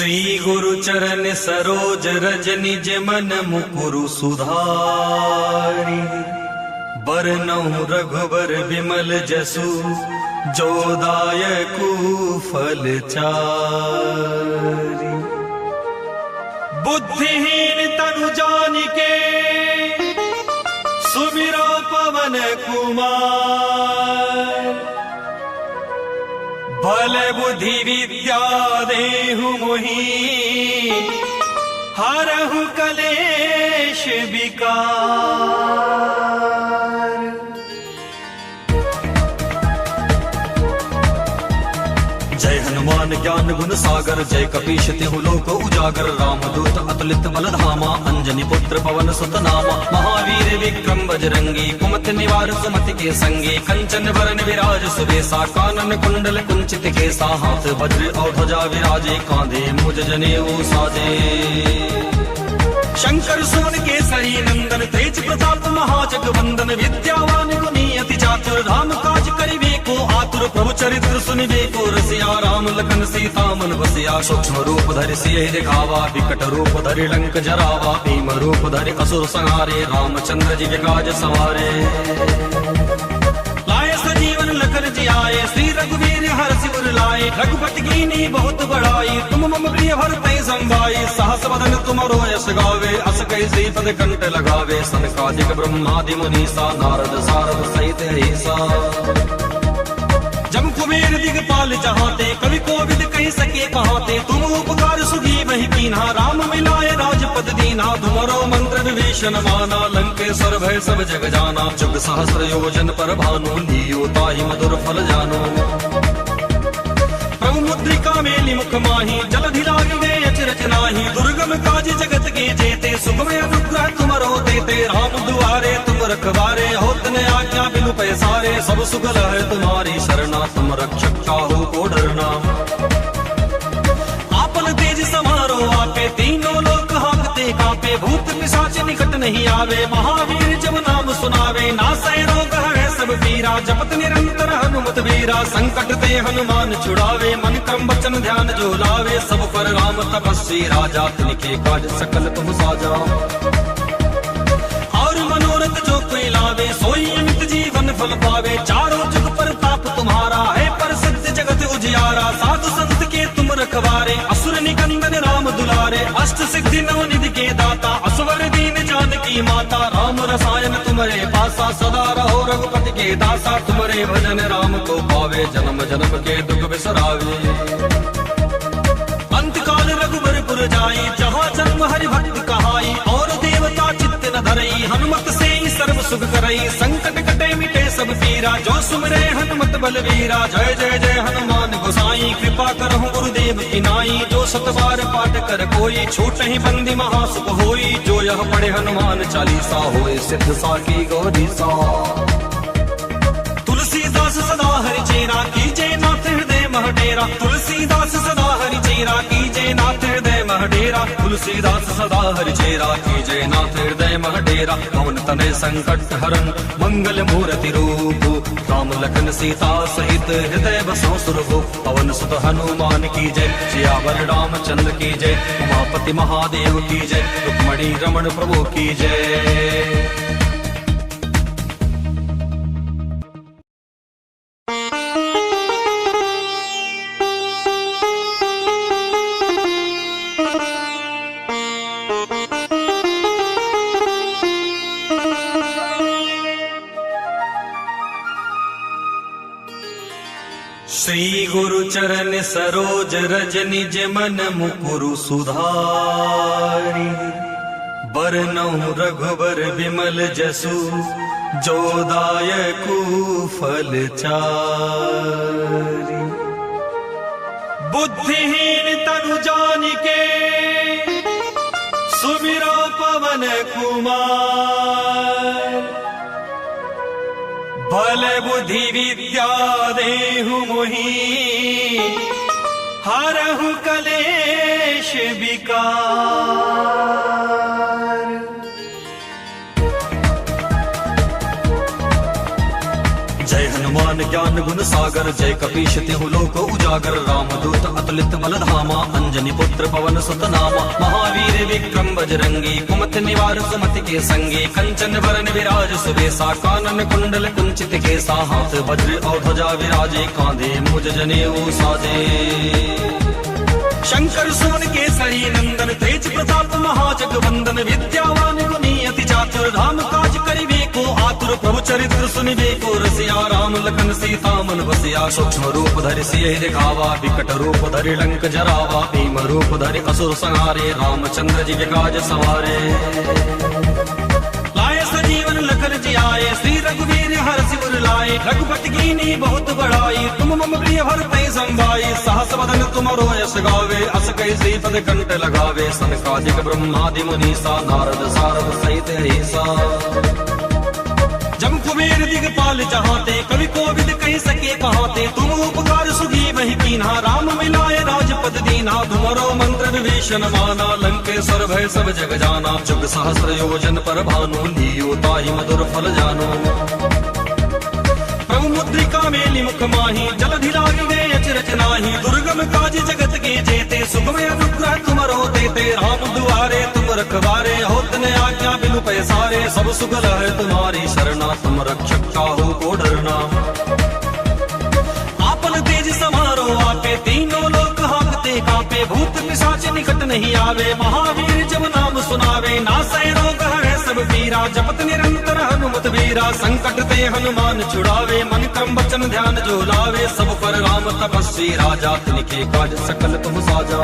श्री गुरु चरण सरोज रज निज मन मुकुरु सुधारी। बरनउँ रघुबर विमल जसु जो दायकु फल चारि। बुद्धिहीन तनु जानिके सुमिरो पवन कुमार। बल बुद्धि विद्या देहु मोहि हरहु कलेश विकार। जय हनुमान ज्ञान गुण सागर जय कपीश तिहु लोक उजागर। रामदूत अतुलित बल धामा अंजनी पुत्र पवन सुत नामा। महावीर विक्रम बजरंगी कुमति निवार सुमति के संगी। कंचन वरन विराज सुबेसा कानन कुंडल कुंचित केसा। हाथ वज्र और ध्वजा विराजे कांधे मुज जनेऊ साजे। शंकर सुवन केसरी नंदन तेज प्रताप महाजगवंदन। विद्यावान गुणी अति चातुर राम काज करिबे को आतुर। प्रभु चरित्र सुनिबे को रसिया राम लखन सीता मन बसिया। सूक्ष्म रूप धरि सियहि दिखावा विकट रूप धरि लंक जरावा। भीम रूप धरि असुर संहारे रामचंद्र जी के काज सवारे। लाए सजीवन लखन जियाए श्री रघुवीर हरषि उर लाए। रघुपति कीनी बहुत बड़ाई तुम मम प्रिय भरतहि संभाई। सहस बदन तुमरो यश गावे अस कहि श्रीपद कंठ लगावे। सनकादिक ब्रह्मादि मुनीसा नारद सारद सहित ऐसा। जम कुबेर दिगपाल जहाते कवि कोविद कहि सके कहाते। तुम उपकार सुधी वही कीन्हा राम मिलाए राजपद दीन्हा। तुम्हारो मंत्र विभीषण माना लंकेश्वर भय सब जग जाना। जुग सहस्र योजन पर भानु लियो ताहि मधुर फल जानो। प्रभु मुद्रिका मेलि मुख माही जलधि लागे अचरज नाही। दुर्गम काज जगत के जेते सुखमय अनुग्रह तुमरो देते। राम दुआरे तुम रखवारे होत न आज्ञा बिनु पैसारे। सब सुगल है तुम्हारी शरणा तुम रक्षक काहू को डरना। आपन तेज समारो आपे तीनों लोक हांकते कांपे। भूत पिशाच निकट नहीं आवे महावीर जब नाम सुनावे। नासै रोग है सब पीरा जपत निरंतर हनुमत वीरा। संकट ते हनुमान छुड़ावे मन क्रम वचन ध्यान जो लावे। सब पर राम तपस्वी राजा तिनके काज सकल तुम साजा। और मनोरथ जो कोई लावे सोई अमित जीवन फल पावे। चारों जुग पर ताप तुम्हारा है प्रसिद्ध जगत उजियारा। साधु संत के तुम रखवारे असुर निकंदन राम दुलारे। अष्ट सिद्धि नवनिधि के दाता असवर दीन जानकी माता। राम रसायन तुम्हारे पासा सदा रहो रघुपति के दासा। तुम्हारे भजन राम को पावे जन्म जन्म के दुख बिसरावे। अंत काल रघुबर पुर जाई जहाँ जन्म हरि भक्त कहाई। और देवता चित्त न धरई हनुमत से सर्व सुख करई। संकट कटे मिटे सब पीरा जो सुमरे हनुमत बलवीरा। जय जय जय हनुमान गोसाई कृपा करहु गुरुदेव की नाई। जो सत बार पाठ कर कोई छूटहि बंदी महासुख होई। जो यह पढ़े हनुमान चालीसा होए सिद्ध साकी गौरी सा। तुलसीदास सदा हरि चेरा कीजे नाथ हृदय मह डेरा। तुलसीदास सदा हरि चेरा कीजे नाथ हृदय मह डेरा। तुलसीदास सदा हरि चेरा कीजे नाथ हृदय मह डेरा। पवन तनय संकट हरन मंगल मूर्ति रूप। राम लखन सीता सहित हृदय बसो सुरभूप। पवन सुत हनुमान की जय सियावर रामचंद्र की जय। उमापति महादेव की जय रुक्मणी रमण प्रभु की जय। श्री गुरु चरण सरोज रज निज मन मुकुरु सुधारी। बरनउँ रघुबर विमल जसु जो दायकु फल चारि। बुद्धिहीन तनु जानिके सुमिरो पवन कुमार। बल बुद्धि विद्या देहु मोहि हरहु कलेश विकार। जय हनुमान ज्ञान गुण सागर, जय कपीश तिहु लोक उजागर, रामदूत अतुलित बल धामा, अंजनी पुत्र पवन सुत नामा, महावीर विक्रम बजरंगी, कुमति निवार सुमति के संगी, कंचन वरन विराज सुबेसा, कानन कुंडल कुंचित केसा, हाथ वज्र और ध्वजा विराजे, कांधे मुज जनेऊ साजे। शंकर सुवन केसरी नंदन, तेज प्रताप महाजगवंदन, विद्यावान गुणी अति चातुर, राम काज करिबे को आतुर, प्रभु चरित्र सुनिबे को रसिया, राम लखन सीता मन बसिया, सूक्ष्म रूप धरि सियहि दिखावा, विकट रूप धरि लंक जरावा, भीम रूप धरि असुर संहारे, रामचंद्र जी के काज सवारे। लाए सजीवन लखन जियाए, श्री रघुवीर हर्षि उर लाए, रघुपति कीनी बहुत बड़ाई, तुम मम प्रिय भरतहि संभाई, सहस बदन तुमरो यश गावे, अस कहि श्रीपद कंठ लगावे, सनकादिक ब्रह्मादि मुनीसा, नारद सारद सहित ऐसा। जम कुबेर दिगपाल जहाते, कवि कोविद कहि सके कहाते, तुम उपकार सुग्रीवहि कीन्हा, राम मिलाए राजपद दीन्हा, तुमरो मंत्र विभीषण माना, लंकेश्वर भय सब जग जाना, जुग सहस्र योजन पर भानु, लियो ताहि मधुर फल जानो। प्रभु मुद्रिका मेलि मुख माही, जलधि लागी गए अचरज नाही, दुर्गम काज जगत के जेते, सुगम अनुग्रह तुमरो देते, राम दुआरे तुम रखवारे, होत न आज्ञा बिनु पैसारे, सब सुख लहै तुम्हारी शरणा, तुम रक्षक काहू को डरना। आपन तेज समारो आपे, तीनों लोक हांकते कांपे, भूत पिशाच निकट नहीं आवे, महावीर जब नाम सुनावे, नासै रोग हरै सब पीरा, जपत निरंतर हनुमत वीरा, संकट ते हनुमान छुड़ावे, मन क्रम वचन ध्यान जो लावे, सब पर राम तपस्वी राजा, तिनके काज सकल तुम साजा।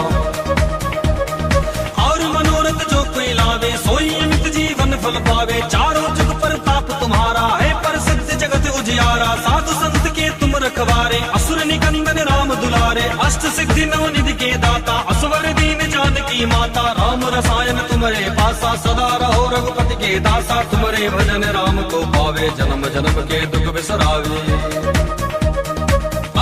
और मनोरथ जो कोई लावे, सोई अमित जीवन फल पावे, चारों जुग पर ताप तुम्हारा है, प्रसिद्ध जगत उजियारा, साधु संत के तुम रखवारे, असुर निकंदन राम दुलारे, अष्ट सिद्धि नवनिधि के दाता, असवर दीन जानकी माता, राम रसायन तुम्हारे पासा, सदा रहो रघुपति के दासा, तुम्हारे भजन राम को पावे, जन्म जन्म के दुख बिसरावे।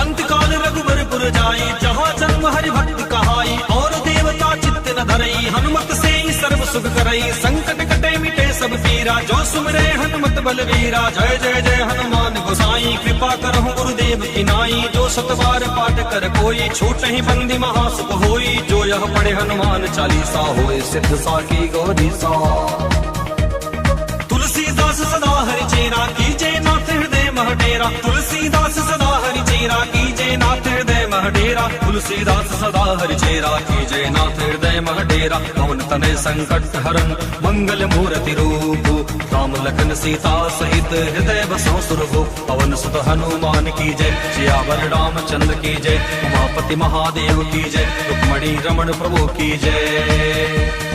अंतकाल रघुबर पुर जाई, जहाँ जन्म हरि भक्त कहाई, और देवता चित्त न धरई, हनुमत से ही सर्व सुख करई, संकट कटे मिटे सब पीरा, जो सुमरे हनुमत बलवीरा, जय जय जय हनुमान गोसाई, कृपा करहु गुरुदेव की नाई, जो सत बार पाठ कर कोई, छूट ही बंदी महासुख होई, जो यह पढ़े हनुमान चालीसा, होए सिद्ध साकी गौरी सा। तुलसीदास सदा हरि चेरा, कीजे नाथ हृदय मह डेरा, तुलसीदास सदा हरि चेरा, कीजे नाथ हृदय मह डेरा, तुलसीदास सदा हरि चेरा, कीजे नाथ हृदय मह डेरा, पवन तनय संकट हरन मंगल मूर्ति रूप, राम लखन सीता सहित हृदय बसहु सुरभु, पवन सुत हनुमान की जय, सियावर रामचंद्र की जय, उमापति महादेव की जय, रुक्मणी रमण प्रभु की जय।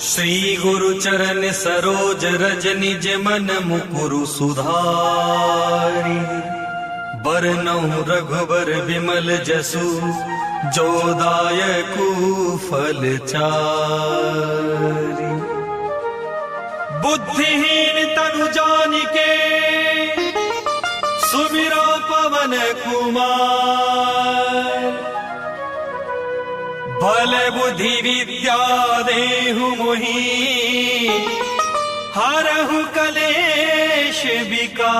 श्री गुरु चरण सरोज रज निज मन मुकुरु सुधारी, बरनउँ रघुबर विमल जसु, जो दायकु फल चारि। बुद्धिहीन तनु जानिके, सुमिरो पवन कुमार, बल बुद्धि विद्या देहु मोहि, हरहु कलेश विकार।